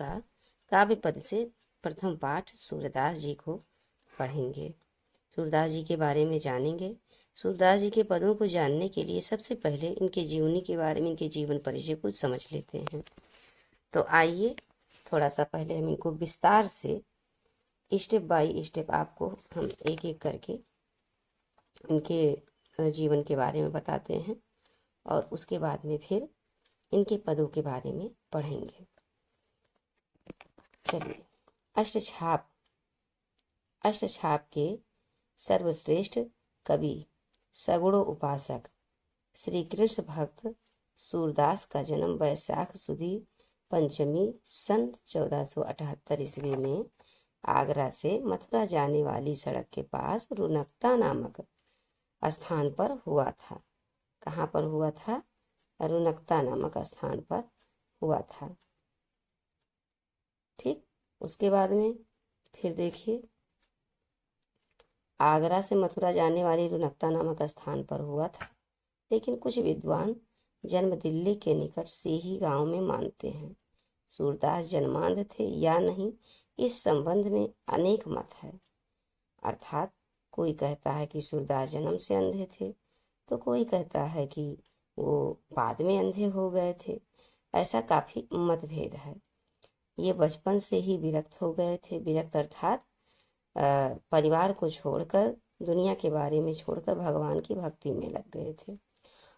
का काव्य पद से प्रथम पाठ सूरदास जी को पढ़ेंगे। सूरदास जी के बारे में जानेंगे। सूरदास जी के पदों को जानने के लिए सबसे पहले इनके जीवनी के बारे में, इनके जीवन परिचय को समझ लेते हैं। तो आइए थोड़ा सा पहले हम इनको विस्तार से स्टेप बाय स्टेप आपको हम एक एक करके इनके जीवन के बारे में बताते हैं और उसके बाद में फिर इनके पदों के बारे में पढ़ेंगे। चलिए, अष्टछाप के सर्वश्रेष्ठ कवि, सगुणों उपासक, श्री कृष्ण भक्त सूरदास का जन्म वैशाख सुदी पंचमी सन 1478 ईस्वी में आगरा से मथुरा जाने वाली सड़क के पास रुनकता नामक स्थान पर हुआ था। कहाँ पर हुआ था? रुनकता नामक स्थान पर हुआ था। ठीक, उसके बाद में फिर देखिए, आगरा से मथुरा जाने वाली रुनकता नामक स्थान पर हुआ था, लेकिन कुछ विद्वान जन्म दिल्ली के निकट सीही गांव में मानते हैं। सूरदास जन्मांध थे या नहीं, इस संबंध में अनेक मत है। अर्थात कोई कहता है कि सूरदास जन्म से अंधे थे, तो कोई कहता है कि वो बाद में अंधे हो गए थे। ऐसा काफी मतभेद है। ये बचपन से ही विरक्त हो गए थे। विरक्त अर्थात परिवार को छोड़कर, दुनिया के बारे में छोड़कर भगवान की भक्ति में लग गए थे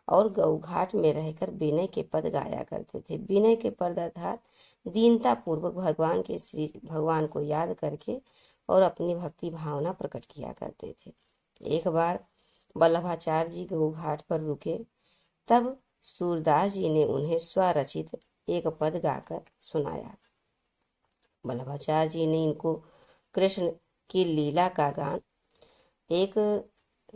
और गौघाट में रहकर विनय के पद गाया करते थे। विनय के पद अर्थात दीनता पूर्वक भगवान को याद करके और अपनी भक्ति भावना प्रकट किया करते थे। एक बार वल्लभाचार्य जी गौघाट पर रुके, तब सूरदास जी ने उन्हें स्वरचित एक पद गाकर सुनाया। वल्लभाचार्य जी ने इनको कृष्ण की लीला का गान एक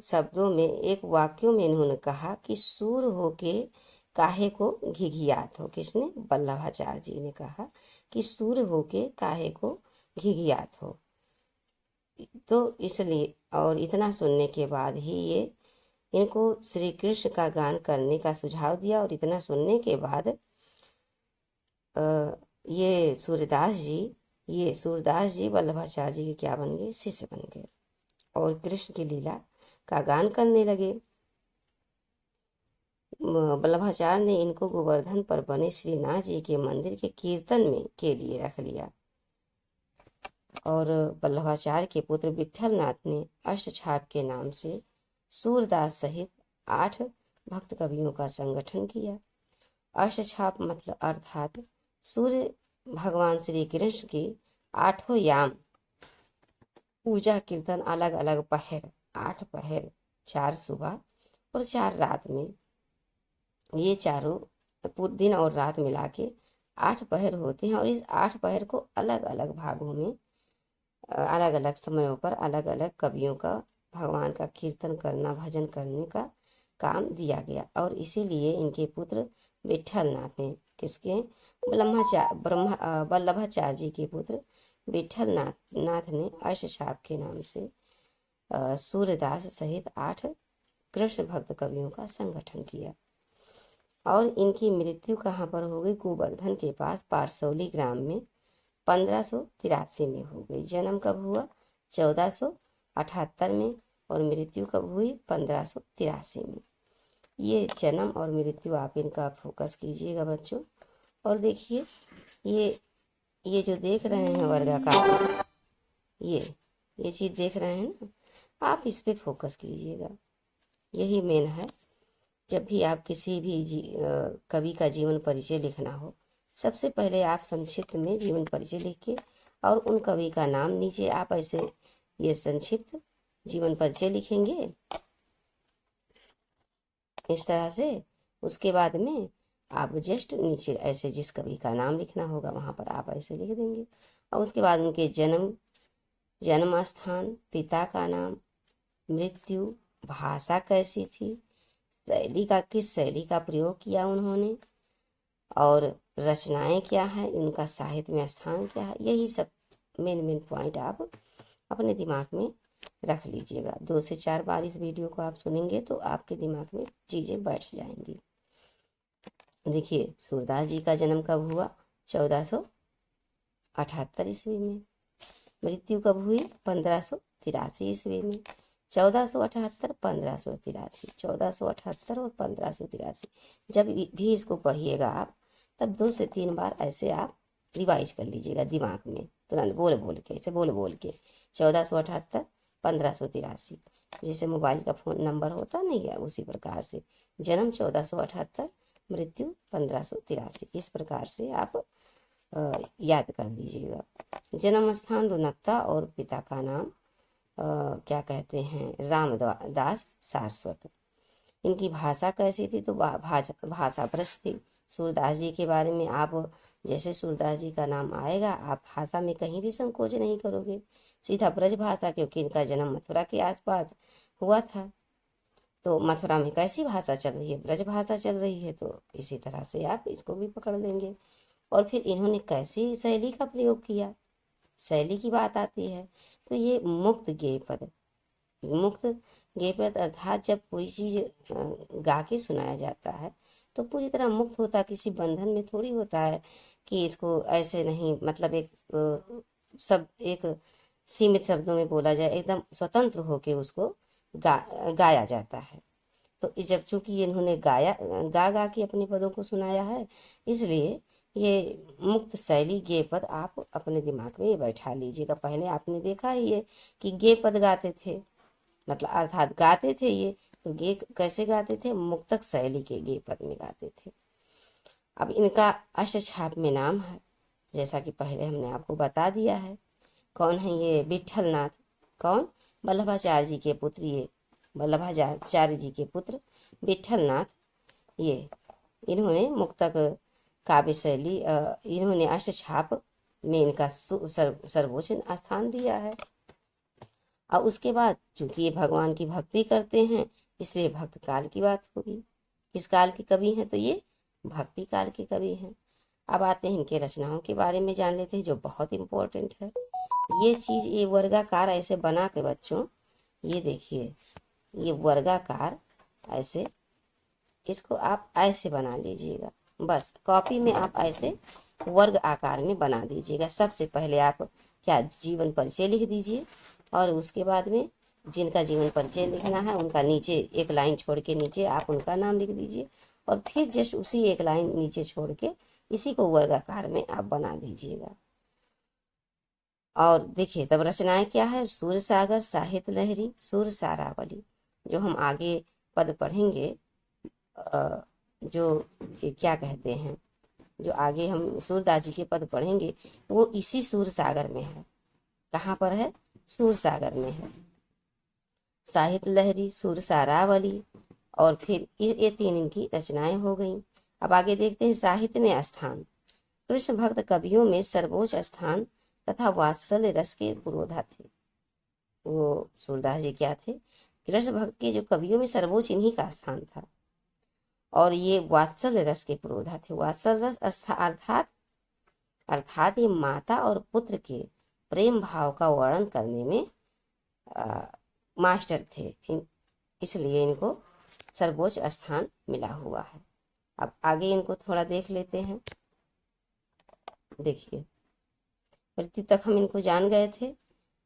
शब्दों में, एक वाक्यों में इन्होंने कहा कि सूर होके काहे को घिघियात हो। किसने? वल्लभाचार्य जी ने कहा कि सूर होके काहे को घिघियात हो। तो इसलिए, और इतना सुनने के बाद ही ये इनको श्री कृष्ण का गान करने का सुझाव दिया। और इतना सुनने के बाद ये सूरदास जी वल्लभाचार्य जी के क्या बन गए? शिष्य बन गए और कृष्ण की लीला का गान करने लगे। वल्लभाचार्य ने इनको गोवर्धन पर बने श्रीनाथ जी के मंदिर के कीर्तन में के लिए रख लिया और वल्लभाचार्य के पुत्र विट्ठलनाथ ने अष्टछाप के नाम से सूरदास सहित 8 भक्त कवियों का संगठन किया। अष्टछाप मतलब अर्थात सूर्य भगवान श्री कृष्ण की 8 याम पूजा कीर्तन अलग अलग पहर, 8 पहर, 4 सुबह और 4 रात में, ये चारों पूरे दिन और रात मिला के 8 पहर होते हैं। और इस 8 पहर को अलग अलग भागों में, अलग अलग समयों पर अलग अलग कवियों का भगवान का कीर्तन करना, भजन करने का काम दिया गया। और इसीलिए इनके पुत्र विट्ठलनाथ ने, किसके? वल्लभाचार्य जी के पुत्र विट्ठलनाथ ने अष्टछाप के नाम से सूरदास सहित 8 कृष्ण भक्त कवियों का संगठन किया। और इनकी मृत्यु कहाँ पर हो गई? गोवर्धन के पास पारसौली ग्राम में 1583 में हो गई। जन्म कब हुआ? 1478 में और मृत्यु कब हुई? 1583 में। ये जन्म और मृत्यु आप इनका फोकस कीजिएगा बच्चों। और देखिए, ये जो देख रहे हैं वर्गाकार, ये चीज देख रहे हैं ना, आप इस पे फोकस कीजिएगा। यही मेन है। जब भी आप किसी भी कवि का जीवन परिचय लिखना हो, सबसे पहले आप संक्षिप्त में जीवन परिचय लिख के और उन कवि का नाम नीचे आप ऐसे ये संक्षिप्त जीवन परिचय लिखेंगे इस तरह से। उसके बाद में आप जस्ट नीचे ऐसे जिस कवि का नाम लिखना होगा वहां पर आप ऐसे लिख देंगे। और उसके बाद उनके जन्म स्थान, पिता का नाम, मृत्यु, भाषा कैसी थी, किस शैली का प्रयोग किया उन्होंने, और रचनाएं क्या है, उनका साहित्य में स्थान क्या है। यही सब मेन पॉइंट आप अपने दिमाग में रख लीजिएगा। 2 से 4 बार इस वीडियो को आप सुनेंगे तो आपके दिमाग में चीजें बैठ जाएंगी। देखिए, सूरदास जी का जन्म कब हुआ? 1400 1478 ईस्वी में। मृत्यु कब हुई? 1583 ईस्वी में। 1478, 1583, 1478 और 1583। जब भी इसको पढ़िएगा आप, तब 2 से 3 बार ऐसे आप रिवाइज कर लीजिएगा दिमाग में, तुरंत बोल बोल के, ऐसे बोल बोल के। 1478, 1583, जैसे मोबाइल का फोन नंबर होता नहीं है, उसी प्रकार से जन्म 1478, मृत्यु 1583, इस प्रकार से आप याद कर लीजिएगा। जन्म स्थान रुनकता और पिता का नाम क्या कहते हैं? रामदास सारस्वत। इनकी भाषा कैसी थी? तो भाषा ब्रज थी। सूरदास जी के बारे में आप जैसे सूरदास जी का नाम आएगा, आप भाषा में कहीं भी संकोच नहीं करोगे, सीधा ब्रज भाषा, क्योंकि इनका जन्म मथुरा के आसपास हुआ था। तो मथुरा में कैसी भाषा चल रही है? ब्रज भाषा चल रही है। तो इसी तरह से आप इसको भी पकड़ लेंगे। और फिर इन्होंने कैसी शैली का प्रयोग किया, शैली की बात आती है तो ये मुक्त गेय पद, मुक्त गेय पद अर्थात जब कोई चीज गा के सुनाया जाता है तो पूरी तरह मुक्त होता, किसी बंधन में थोड़ी होता है कि इसको ऐसे नहीं, मतलब एक सब एक सीमित शब्दों में बोला जाए, एकदम स्वतंत्र होके उसको गाया जाता है। तो जब चूंकि इन्होंने गा गा के अपने पदों को सुनाया है, इसलिए ये मुक्त शैली गेय पद आप अपने दिमाग में ये बैठा लीजिएगा। पहले आपने देखा ही है कि गेय पद गाते थे, मतलब अर्थात गाते थे ये, तो गेय कैसे गाते थे? मुक्तक शैली के गेय पद में गाते थे। अब इनका अष्टछाप में नाम है, जैसा कि पहले हमने आपको बता दिया है। कौन है ये? विठलनाथ। कौन? वल्लभाचार्य जी के पुत्र, ये वल्लभाचार्य जी के पुत्र विठलनाथ। ये इन्होंने मुक्तक काव्य शैली, इन्होंने अष्टछाप में इनका सर्वोच्च स्थान दिया है। और उसके बाद चूंकि ये भगवान की भक्ति करते हैं, इसलिए भक्त काल की बात होगी। किस काल के कवि हैं? तो ये भक्ति काल के कवि हैं। अब आते हैं इनके रचनाओं के बारे में जान लेते हैं, जो बहुत इंपॉर्टेंट है। ये चीज, ये वर्गाकार ऐसे बना के बच्चों, ये देखिए, ये वर्गाकार ऐसे, इसको आप ऐसे बना लीजिएगा, बस कॉपी में आप ऐसे वर्ग आकार में बना दीजिएगा। सबसे पहले आप क्या, जीवन परिचय लिख दीजिए, और उसके बाद में जिनका जीवन परिचय लिखना है उनका नीचे एक लाइन छोड़ के नीचे आप उनका नाम लिख दीजिए, और फिर जस्ट उसी एक लाइन नीचे छोड़ के इसी को वर्गाकार में आप बना दीजिएगा। और देखिए तब रचनाएं क्या है? सूरसागर, साहित्य लहरी, सुर सारावली। जो हम आगे पद पढ़ेंगे, जो क्या कहते हैं, जो आगे हम सूरदास जी के पद पढ़ेंगे, वो इसी सूरसागर में है। कहाँ पर है? सूरसागर में है। साहित्य लहरी, सुर सारावली, और फिर ये 3 इनकी रचनाएं हो गई। अब आगे देखते हैं साहित्य में स्थान। कृष्ण भक्त कवियों में सर्वोच्च स्थान तथा वात्सल्य रस के पुरोधा थे। वो सूरदास जी क्या थे? कृष्ण भक्त के जो कवियों में सर्वोच्च इन्हीं का स्थान था, और ये वात्सल्य रस के पुरोधा थे। वात्सल्य रस अर्थात ये माता और पुत्र के प्रेम भाव का वर्णन करने में मास्टर थे, इसलिए इनको सर्वोच्च स्थान मिला हुआ है। अब आगे इनको थोड़ा देख लेते हैं। देखिए मृत्यु तक हम इनको जान गए थे,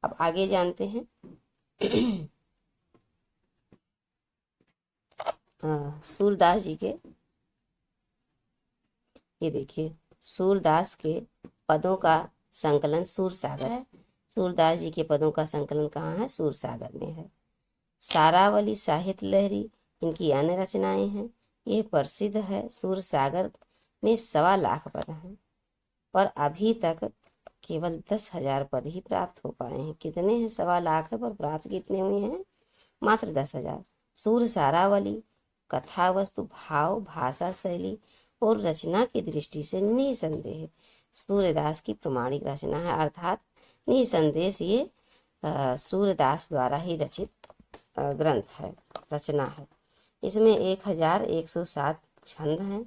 अब आगे जानते हैं। सूरदास जी के, ये देखिए सूरदास के पदों का संकलन सूरसागर है। सूरदास जी के पदों का संकलन कहाँ है? सूरसागर में है। सारावली, साहित्य लहरी इनकी अन्य रचनाएं हैं। ये प्रसिद्ध है। सूरसागर में 1.25 लाख पद हैं, पर अभी तक केवल 10,000 पद ही प्राप्त हो पाए हैं। कितने हैं? 1.25 लाख है, पर प्राप्त कितने हुए हैं? मात्र 10,000। सूर सारावली कथा वस्तु, भाव, भाषा शैली और रचना की दृष्टि से निसंदेह सूरदास की प्रमाणिक रचना है, अर्थात निसंदेह ये सूरदास द्वारा ही रचित ग्रंथ है, रचना है। इसमें 1107 छंद हैं।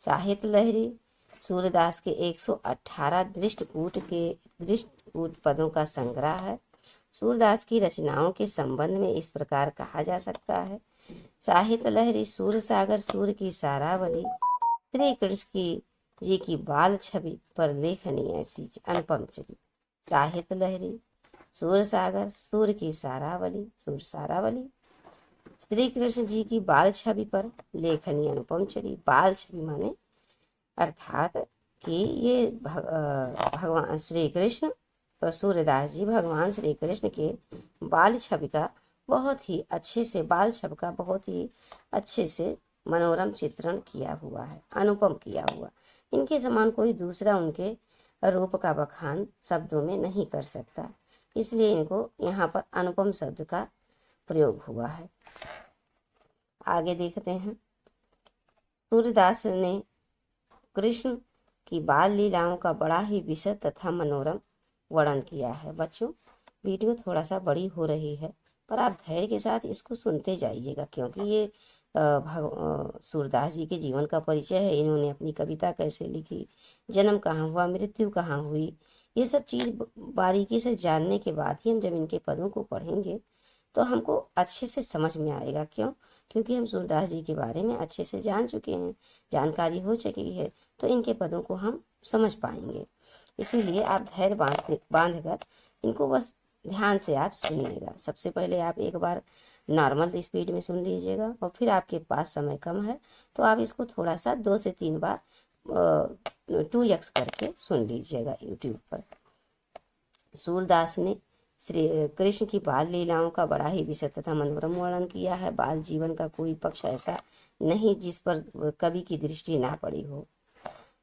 साहित्य लहरी सूरदास के 118 दृष्टकूट पदों का संग्रह है। सूरदास की रचनाओं के संबंध में इस प्रकार कहा जा सकता है। साहित्य लहरी सूरसागर, सूर की सारावली, श्री कृष्ण की जी की बाल छवि पर लेखनी ऐसी अनुपम चली। साहित्य लहरी सूर सागर सूर की सारावली सूर सारावली। श्री कृष्ण जी की बाल छवि पर लेखनी अनुपम चली। बाल छवि माने अर्थात कि ये भगवान श्री कृष्ण सूरदास जी भगवान श्री कृष्ण के बाल छवि का बहुत ही अच्छे से बाल छवि का बहुत ही अच्छे से मनोरम चित्रण किया हुआ है, अनुपम किया हुआ। इनके समान कोई दूसरा उनके रूप का बखान शब्दों में नहीं कर सकता, इसलिए इनको यहाँ पर अनुपम शब्द का प्रयोग हुआ है। आगे देखते हैं। सूरदास ने कृष्ण की बाल लीलाओं का बड़ा ही विशद तथा मनोरम वर्णन किया है। बच्चों, वीडियो थोड़ा सा बड़ी हो रही है, पर आप धैर्य के साथ इसको सुनते जाइएगा, क्योंकि ये सूरदास जी के जीवन का परिचय है। इन्होंने अपनी कविता कैसे लिखी, जन्म कहाँ हुआ, मृत्यु कहाँ हुई, ये सब चीज़ बारीकी से जानने के बाद ही हम जब इनके पदों को पढ़ेंगे तो हमको अच्छे से समझ में आएगा। क्यों? क्योंकि हम सूरदास जी के बारे में अच्छे से जान चुके हैं, जानकारी हो चुकी है, तो इनके पदों को हम समझ पाएंगे। इसीलिए आप धैर्य बांध कर इनको बस ध्यान से आप सुनिएगा। सबसे पहले आप एक बार नॉर्मल स्पीड में सुन लीजिएगा, और फिर आपके पास समय कम है तो आप इसको थोड़ा सा 2 से 3 बार 2x करके सुन लीजिएगा यूट्यूब पर। सूरदास ने श्री कृष्ण की बाल लीलाओं का बड़ा ही विशद तथा मनोरम वर्णन किया है। बाल जीवन का कोई पक्ष ऐसा नहीं जिस पर कवि की दृष्टि ना पड़ी हो।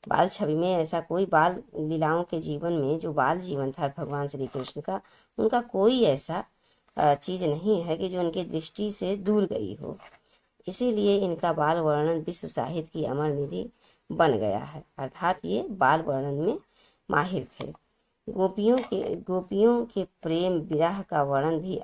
बाल छवि में ऐसा कोई बाल लीलाओं के जीवन में जो बाल जीवन था भगवान श्री कृष्ण का, उनका कोई ऐसा चीज नहीं है कि जो उनकी दृष्टि से दूर गई हो। इसीलिए इनका बाल वर्णन विश्व साहित्य की अमर निधि बन गया है, अर्थात ये बाल वर्णन में माहिर थे। गोपियों के प्रेम विरह का वर्णन भी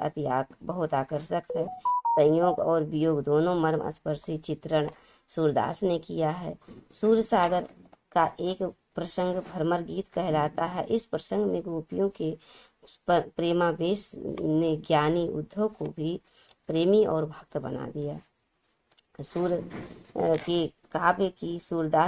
बहुत आकर्षक है। संयोग और वियोग दोनों मर्मस्पर्शी चित्रण सूरदास ने किया है। सूर सागर का एक प्रसंग भ्रमर गीत कहलाता है। इस प्रसंग में गोपियों के प्रेमावेश ने ज्ञानी उद्धव को भी प्रेमी और भक्त बना दिया। सूरदास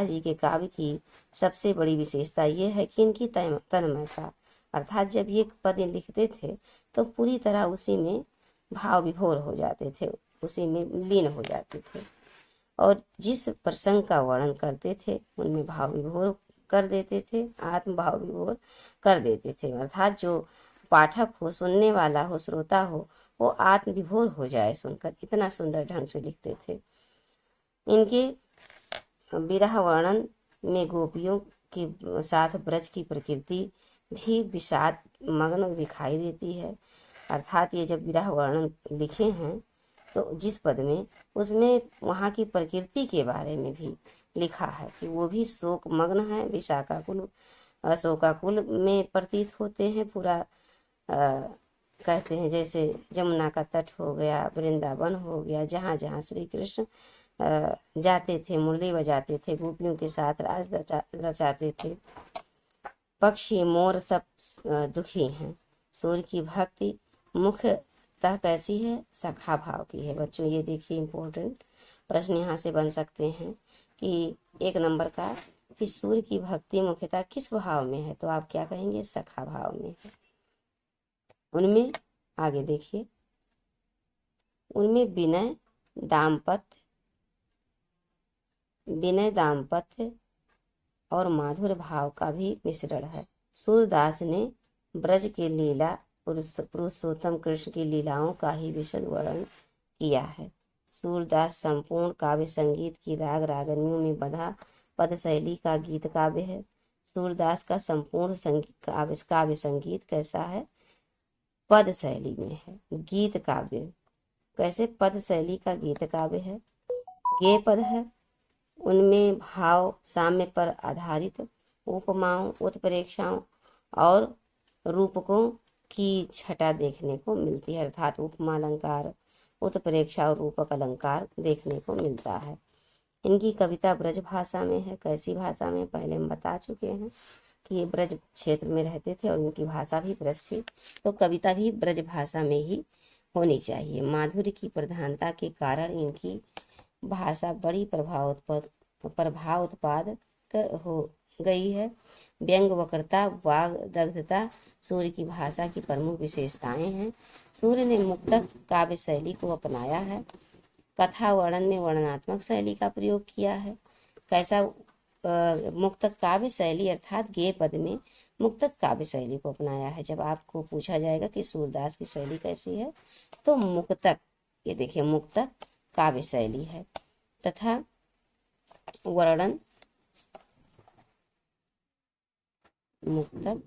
जी के काव्य की सबसे बड़ी विशेषता यह है कि इनकी तन्मयता, अर्थात जब ये पद लिखते थे तो पूरी तरह उसी में भाव विभोर हो जाते थे, उसी में लीन हो जाते थे, और जिस प्रसंग का वर्णन करते थे उनमें भाव विभोर कर देते थे, आत्म भाव विभोर कर देते थे। अर्थात जो पाठक हो, सुनने वाला हो, श्रोता हो, वो आत्म विभोर हो जाए सुनकर, इतना सुंदर ढंग से लिखते थे। इनके विरह वर्णन में गोपियों के साथ ब्रज की प्रकृति भी विषाद मग्न दिखाई देती है। अर्थात ये जब विरह वर्णन लिखे हैं तो जिस पद में, उसमें वहाँ की प्रकृति के बारे में भी लिखा है कि वो भी शोक मग्न है। विशाखाकुल शोकाकुल में प्रतीत होते हैं। पूरा कहते हैं जैसे जमुना का तट हो गया, वृंदावन हो गया, जहाँ जहाँ श्री कृष्ण जाते थे, मुरली बजाते थे, गोपियों के साथ राज रचाते थे। पक्षी मोर सब दुखी हैं। सूर्य की भक्ति मुख्यतः कैसी है? सखा भाव की है। बच्चों, ये देखिए इम्पोर्टेंट प्रश्न यहाँ से बन सकते हैं कि 1 नंबर का कि सूर्य की भक्ति मुख्यतः किस भाव में है, तो आप क्या कहेंगे? सखा भाव में है। उनमें आगे देखिए, उनमें विनय दाम्पत्य और माधुर भाव का भी मिश्रण है। सूरदास ने ब्रज के लीला पुरुषोत्तम कृष्ण की लीलाओं का ही विशद वर्णन किया है। सूरदास संपूर्ण काव्य संगीत की राग रागनियों में बंधा पद शैली का गीत काव्य है। सूरदास का संपूर्ण काव्य संगीत कैसा है? पद शैली में है। गीत काव्य कैसे? पद शैली का गीत काव्य है। गेय पद है, उनमें भाव साम्य पर आधारित उपमाओं, उत्प्रेक्षाओं और रूपकों की छटा देखने को मिलती है। अर्थात उपमा अलंकार, उत्प्रेक्षा और रूपक अलंकार देखने को मिलता है। इनकी कविता ब्रज भाषा में है। कैसी भाषा में? पहले हम बता चुके हैं कि ये ब्रज क्षेत्र में रहते थे और उनकी भाषा भी ब्रज थी, तो कविता भी ब्रज भाषा में ही होनी चाहिए। माधुर्य की प्रधानता के कारण इनकी भाषा बड़ी प्रभाव उत्पाद हो गई है। व्यंग, वक्रता, वाग्दग्धता सूर्य की भाषा की प्रमुख विशेषताएं हैं। सूर्य ने मुक्तक काव्य शैली को अपनाया है। कथा वर्णन में वर्णनात्मक शैली का प्रयोग किया है। कैसा मुक्तक काव्य शैली अर्थात गेय पद में मुक्तक काव्य शैली को अपनाया है। जब आपको पूछा जाएगा कि सूरदास की शैली कैसी है तो मुक्तक, ये देखिए मुक्तक काव्य शैली है। तथा वर्णन मुक्तक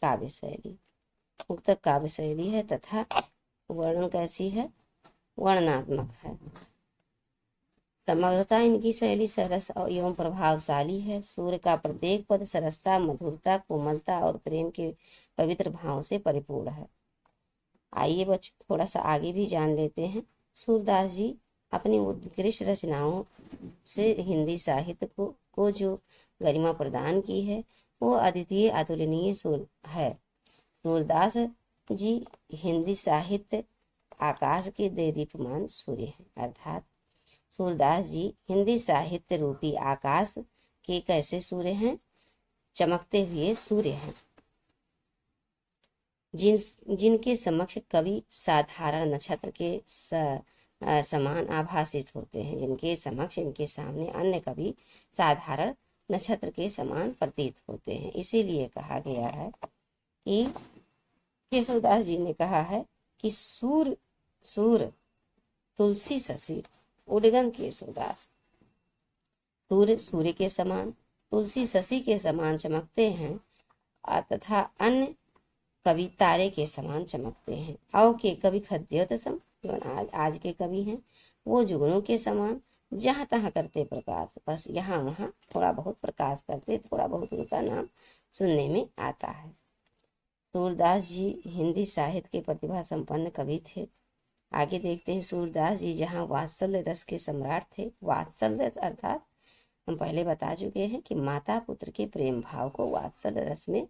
काव्य शैली, मुक्तक काव्य शैली है तथा वर्णन कैसी है, वर्णनात्मक है। समग्रता इनकी शैली सरस एवं प्रभावशाली है। सूर्य का प्रत्येक पद सरसता, मधुरता, कोमलता और प्रेम के पवित्र भाव से परिपूर्ण है। आइए बच्चों थोड़ा सा आगे भी जान लेते हैं। सूरदास जी अपनी उत्कृष्ट रचनाओं से हिंदी साहित्य को जो गरिमा प्रदान की है वो अद्वितीय अतुलनीय है। सूरदास जी हिंदी साहित्य आकाश के देदीप्यमान सूर्य हैं, अर्थात सूरदास जी हिंदी साहित्य रूपी आकाश के कैसे सूर्य हैं, चमकते हुए सूर्य हैं, जिनके समक्ष कवि साधारण नक्षत्र के समान आभासित होते हैं। जिनके समक्ष, इनके सामने अन्य कवि साधारण नक्षत्र के समान प्रतीत होते हैं। इसीलिए कहा गया है कि केशवदास जी ने कहा है कि सूर तुलसी शशि उडगन केशवदास। सूर्य के समान, तुलसी शशि के समान चमकते हैं तथा अन्य कवि तारे के समान चमकते हैं। आओ के कवि खद्योतसम, आज के कवि हैं वो जुगनों के समान जहाँ तहाँ करते प्रकाश, बस यहाँ वहाँ थोड़ा बहुत प्रकाश करते, थोड़ा बहुत उनका नाम सुनने में आता है। सूरदास जी हिंदी साहित्य के प्रतिभा संपन्न कवि थे। आगे देखते हैं। सूरदास जी जहाँ वात्सल्य रस के सम्राट थे, वात्सल्य अर्थात हम पहले बता चुके हैं कि माता पुत्र के प्रेम भाव को वात्सल्य रस में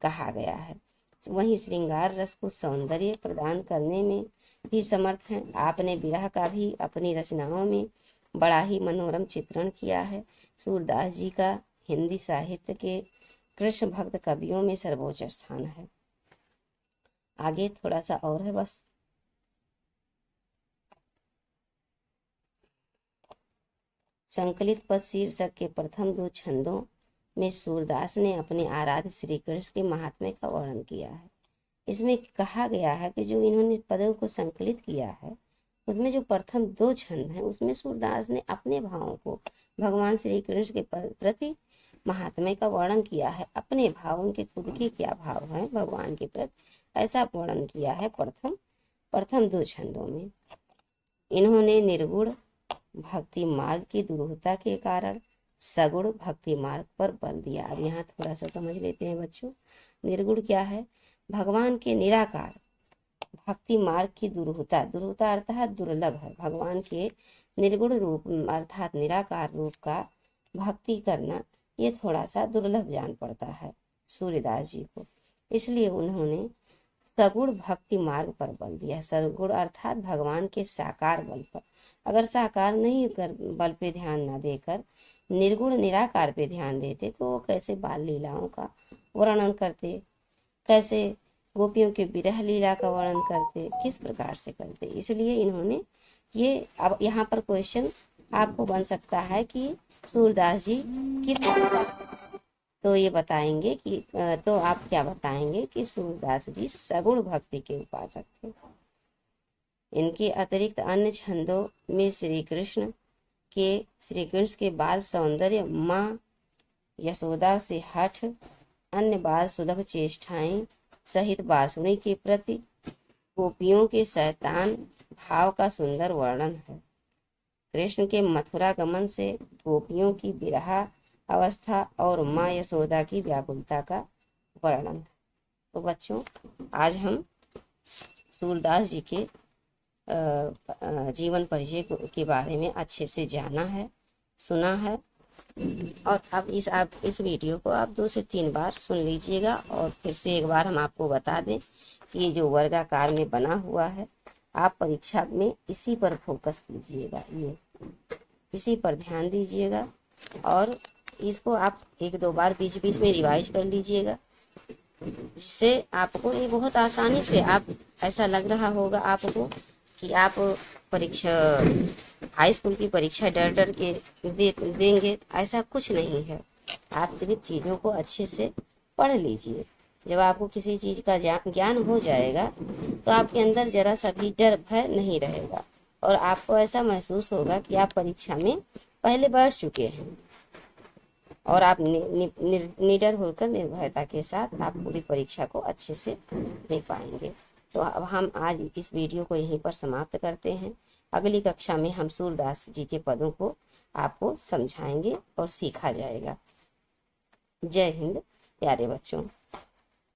कहा गया है। वहीं श्रृंगार रस को सौंदर्य प्रदान करने में भी समर्थ हैं। आपने विरह का भी अपनी रचनाओं में बड़ा ही मनोरम चित्रण किया है। सूरदास जी का हिंदी साहित्य के कृष्ण भक्त कवियों में सर्वोच्च स्थान है। आगे थोड़ा सा और है बस। संकलित पद शीर्षक के प्रथम 2 छंदों में सूरदास ने अपने आराध्य श्री कृष्ण के महात्म्य का वर्णन किया है। इसमें कहा गया है कि जो इन्होंने पदों को संकलित किया है उसमें जो प्रथम 2 छंद हैं उसमें सूरदास ने अपने भावों को भगवान श्री कृष्ण के प्रति महात्म्य का वर्णन किया है। अपने भाव, उनके खुद के क्या भाव हैं भगवान के प्रति, ऐसा वर्णन किया है प्रथम 2 छंदों में। इन्होंने निर्गुण भक्ति मार्ग की दुरूहता के कारण सगुण भक्ति मार्ग पर बल दिया। अब यहाँ थोड़ा सा समझ लेते हैं बच्चों। निर्गुण क्या है? भगवान के निराकार भक्ति मार्ग की दुरूहता, दुरूहता अर्थात दुर्लभ है। भगवान के निर्गुण रूप अर्थात निराकार रूप का भक्ति करना ये थोड़ा सा दुर्लभ जान पड़ता है सूर्यदास जी को, इसलिए उन्होंने सगुण भक्ति मार्ग पर बल दिया। सगुण अर्थात भगवान के साकार बल पर। अगर साकार नहीं कर बल पे ध्यान ना देकर निर्गुण निराकार पे ध्यान देते तो वो कैसे बाल लीलाओं का वर्णन करते, कैसे गोपियों के विरह लीला का वर्णन करते, किस प्रकार से करते। इसलिए इन्होंने ये, अब यहाँ पर क्वेश्चन आपको बन सकता है कि सूरदास जी किस, तो ये बताएंगे कि तो आप क्या बताएंगे कि सूरदास जी सगुण भक्ति के उपासक थे। इनके अतिरिक्त अन्य छंदों में श्री कृष्ण के बाल सौंदर्य, माँ यशोदा से हठ, अन्य बाल सुलभ चेष्टाएं सहित बांसुरी के प्रति गोपियों के शैतान भाव का सुंदर वर्णन है। कृष्ण के मथुरा गमन से गोपियों की विरह अवस्था और माँ यशोदा की व्याकुलता का वर्णन है। तो बच्चों आज हम सूरदास जी के जीवन परिचय के बारे में अच्छे से जाना है, सुना है, और अब इस वीडियो को आप 2 से 3 बार सुन लीजिएगा। और फिर से एक बार हम आपको बता दें कि ये जो वर्गाकार में बना हुआ है आप परीक्षा में इसी पर फोकस कीजिएगा, ये इसी पर ध्यान दीजिएगा। और इसको आप 1-2 बार बीच बीच में रिवाइज कर लीजिएगा, जिससे आपको ये बहुत आसानी से, आप ऐसा लग रहा होगा आपको कि आप परीक्षा, हाई स्कूल की परीक्षा डर डर के देंगे, ऐसा कुछ नहीं है। आप सिर्फ चीज़ों को अच्छे से पढ़ लीजिए। जब आपको किसी चीज़ का ज्ञान हो जाएगा तो आपके अंदर जरा सा भी डर भय नहीं रहेगा और आपको ऐसा महसूस होगा कि आप परीक्षा में पहले बैठ चुके हैं और आप निडर होकर निर्भयता के साथ आप पूरी परीक्षा को अच्छे से दे पाएंगे। तो अब हम आज इस वीडियो को यहीं पर समाप्त करते हैं। अगली कक्षा में हम सूरदास जी के पदों को आपको समझाएंगे और सीखा जाएगा। जय हिंद प्यारे बच्चों।